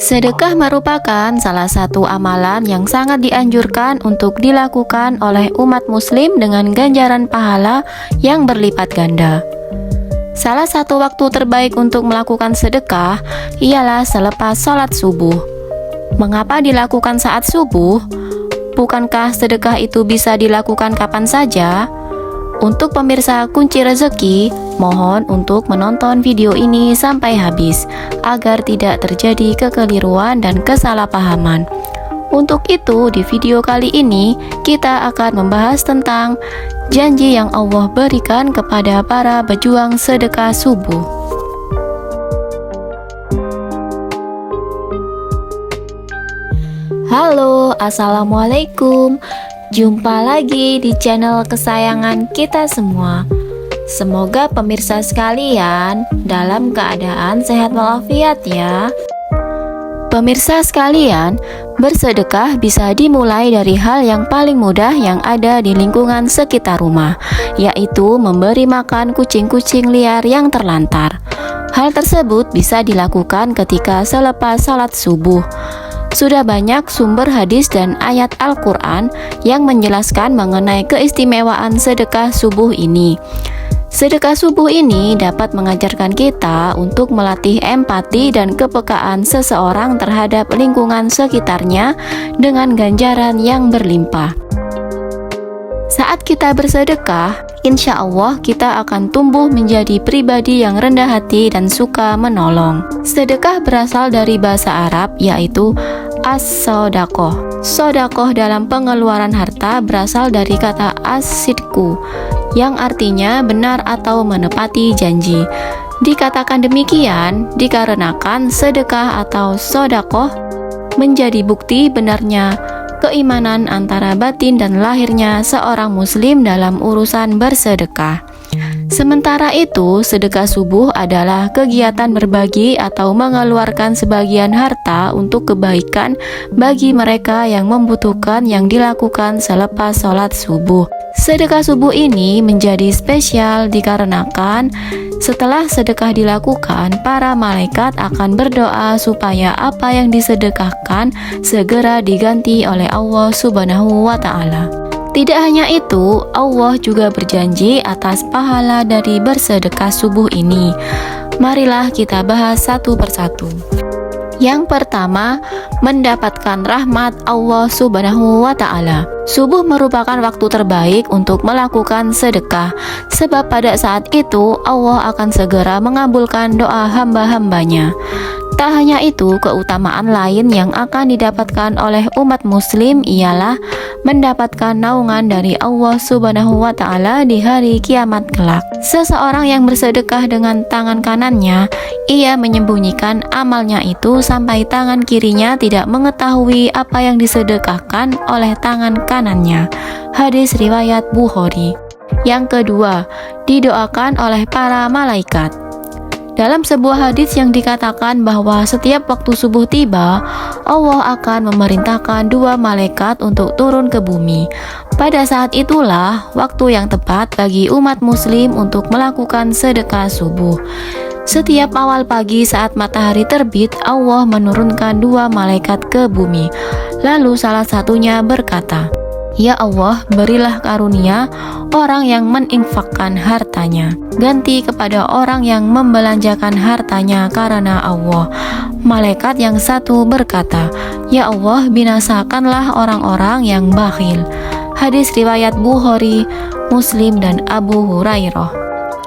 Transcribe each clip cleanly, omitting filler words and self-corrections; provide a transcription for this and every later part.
Sedekah merupakan salah satu amalan yang sangat dianjurkan untuk dilakukan oleh umat muslim dengan ganjaran pahala yang berlipat ganda. Salah satu waktu terbaik untuk melakukan sedekah ialah selepas sholat subuh. Mengapa dilakukan saat subuh? Bukankah sedekah itu bisa dilakukan kapan saja? Untuk pemirsa kunci rezeki, mohon untuk menonton video ini sampai habis agar tidak terjadi kekeliruan dan kesalahpahaman. Untuk itu, di video kali ini kita akan membahas tentang janji yang Allah berikan kepada para pejuang sedekah subuh. Halo, assalamualaikum. Jumpa lagi di channel kesayangan kita semua. Semoga pemirsa sekalian dalam keadaan sehat walafiat ya. Pemirsa sekalian, bersedekah bisa dimulai dari hal yang paling mudah yang ada di lingkungan sekitar rumah, yaitu memberi makan kucing-kucing liar yang terlantar. Hal tersebut bisa dilakukan ketika selepas salat subuh. Sudah banyak sumber hadis dan ayat Al-Quran yang menjelaskan mengenai keistimewaan sedekah subuh ini. Sedekah subuh ini dapat mengajarkan kita untuk melatih empati dan kepekaan seseorang terhadap lingkungan sekitarnya dengan ganjaran yang berlimpah. Saat kita bersedekah, insya Allah kita akan tumbuh menjadi pribadi yang rendah hati dan suka menolong. Sedekah berasal dari bahasa Arab, yaitu as-sodakoh. Sodakoh dalam pengeluaran harta berasal dari kata as-sidku, yang artinya benar atau menepati janji. Dikatakan demikian dikarenakan sedekah atau sodakoh menjadi bukti benarnya keimanan antara batin dan lahirnya seorang muslim dalam urusan bersedekah. Sementara itu, sedekah subuh adalah kegiatan berbagi atau mengeluarkan sebagian harta untuk kebaikan bagi mereka yang membutuhkan yang dilakukan selepas sholat subuh. Sedekah subuh ini menjadi spesial dikarenakan setelah sedekah dilakukan, para malaikat akan berdoa supaya apa yang disedekahkan segera diganti oleh Allah Subhanahu wa Ta'ala. Tidak hanya itu, Allah juga berjanji atas pahala dari bersedekah subuh ini. Marilah kita bahas satu persatu. Yang pertama, mendapatkan rahmat Allah Subhanahu wa Ta'ala. Subuh merupakan waktu terbaik untuk melakukan sedekah, sebab pada saat itu Allah akan segera mengabulkan doa hamba-hambanya. Tak hanya itu, keutamaan lain yang akan didapatkan oleh umat muslim ialah mendapatkan naungan dari Allah Subhanahu wa Ta'ala di hari kiamat kelak. Seseorang yang bersedekah dengan tangan kanannya, ia menyembunyikan amalnya itu sampai tangan kirinya tidak mengetahui apa yang disedekahkan oleh tangan kanannya. Hadis riwayat Bukhari. Yang kedua, didoakan oleh para malaikat. Dalam sebuah hadis yang dikatakan bahwa setiap waktu subuh tiba, Allah akan memerintahkan dua malaikat untuk turun ke bumi. Pada saat itulah waktu yang tepat bagi umat muslim untuk melakukan sedekah subuh. Setiap awal pagi saat matahari terbit, Allah menurunkan dua malaikat ke bumi. Lalu salah satunya berkata, "Ya Allah, berilah karunia orang yang meninfakkan hartanya. Ganti kepada orang yang membelanjakan hartanya karena Allah." Malaikat yang satu berkata, "Ya Allah, binasakanlah orang-orang yang bakhil." Hadis riwayat Bukhari, Muslim, dan Abu Hurairah.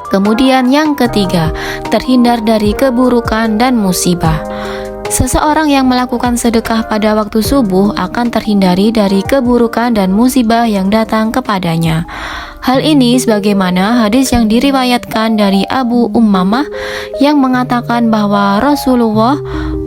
Kemudian yang ketiga, terhindar dari keburukan dan musibah. Seseorang yang melakukan sedekah pada waktu subuh akan terhindari dari keburukan dan musibah yang datang kepadanya. Hal ini sebagaimana hadis yang diriwayatkan dari Abu Ummamah yang mengatakan bahwa Rasulullah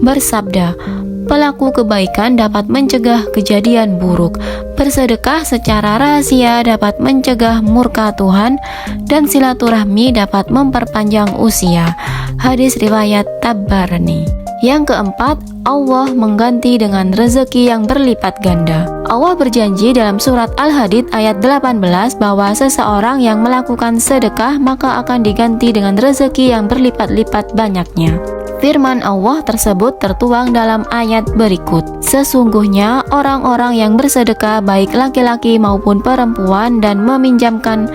bersabda, "Pelaku kebaikan dapat mencegah kejadian buruk. Bersedekah secara rahasia dapat mencegah murka Tuhan, dan silaturahmi dapat memperpanjang usia." Hadis riwayat Tabarani. Yang keempat, Allah mengganti dengan rezeki yang berlipat ganda. Allah berjanji dalam surat Al-Hadid ayat 18 bahwa seseorang yang melakukan sedekah maka akan diganti dengan rezeki yang berlipat-lipat banyaknya. Firman Allah tersebut tertuang dalam ayat berikut. Sesungguhnya orang-orang yang bersedekah baik laki-laki maupun perempuan dan meminjamkan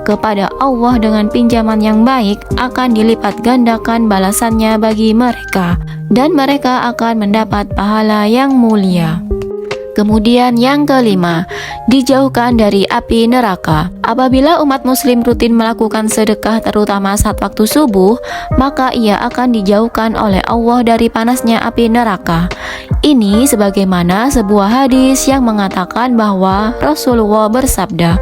kepada Allah dengan pinjaman yang baik akan dilipat gandakan balasannya bagi mereka dan mereka akan mendapat pahala yang mulia. Kemudian yang kelima, dijauhkan dari api neraka. Apabila umat muslim rutin melakukan sedekah terutama saat waktu subuh, maka ia akan dijauhkan oleh Allah dari panasnya api neraka. Ini sebagaimana sebuah hadis yang mengatakan bahwa Rasulullah bersabda,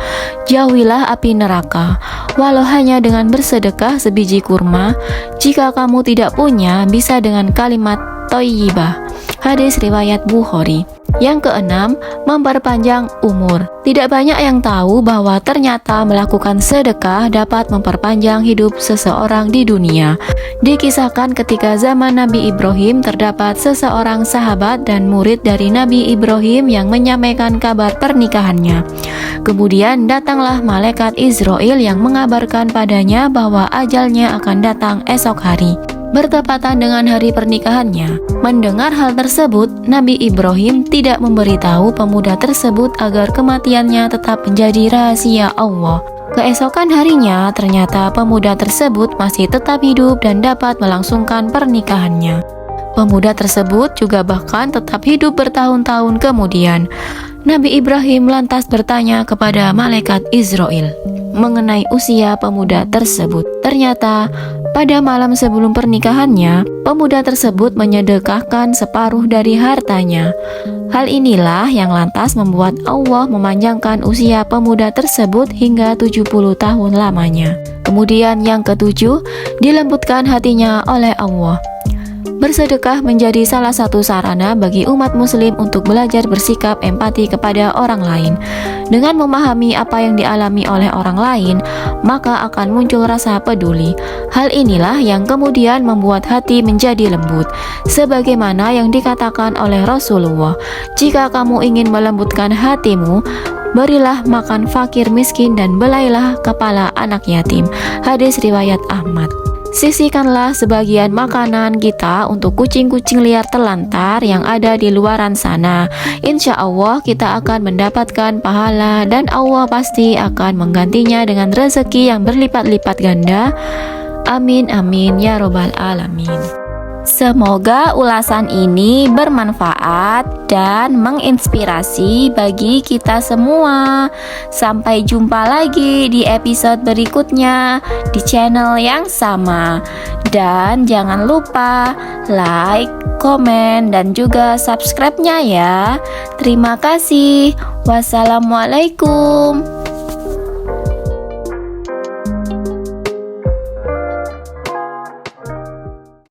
"Jauhilah api neraka, walau hanya dengan bersedekah sebiji kurma. Jika kamu tidak punya, bisa dengan kalimat thayyibah." Hadis riwayat Bukhari. Yang keenam, memperpanjang umur. Tidak banyak yang tahu bahwa ternyata melakukan sedekah dapat memperpanjang hidup seseorang di dunia. Dikisahkan ketika zaman Nabi Ibrahim terdapat seseorang sahabat dan murid dari Nabi Ibrahim yang menyampaikan kabar pernikahannya. Kemudian datanglah malaikat Israel yang mengabarkan padanya bahwa ajalnya akan datang esok hari, bertepatan dengan hari pernikahannya. Mendengar hal tersebut, Nabi Ibrahim tidak memberitahu pemuda tersebut agar kematiannya tetap menjadi rahasia Allah. Keesokan harinya, ternyata pemuda tersebut masih tetap hidup dan dapat melangsungkan pernikahannya. Pemuda tersebut juga bahkan tetap hidup bertahun-tahun kemudian. Nabi Ibrahim lantas bertanya kepada malaikat Israel mengenai usia pemuda tersebut. Ternyata pada malam sebelum pernikahannya, pemuda tersebut menyedekahkan separuh dari hartanya. Hal inilah yang lantas membuat Allah memanjangkan usia pemuda tersebut hingga 70 tahun lamanya. Kemudian yang ketujuh, dilembutkan hatinya oleh Allah. Bersedekah menjadi salah satu sarana bagi umat muslim untuk belajar bersikap empati kepada orang lain. Dengan memahami apa yang dialami oleh orang lain, maka akan muncul rasa peduli. Hal inilah yang kemudian membuat hati menjadi lembut. Sebagaimana yang dikatakan oleh Rasulullah, "Jika kamu ingin melembutkan hatimu, berilah makan fakir miskin dan belailah kepala anak yatim." Hadis riwayat Ahmad. Sisihkanlah sebagian makanan kita untuk kucing-kucing liar terlantar yang ada di luaran sana. Insya Allah kita akan mendapatkan pahala dan Allah pasti akan menggantinya dengan rezeki yang berlipat-lipat ganda. Amin amin ya robbal alamin. Semoga ulasan ini bermanfaat dan menginspirasi bagi kita semua. Sampai jumpa lagi di episode berikutnya di channel yang sama. Dan jangan lupa like, komen, dan juga subscribe-nya ya. Terima kasih. Wassalamualaikum.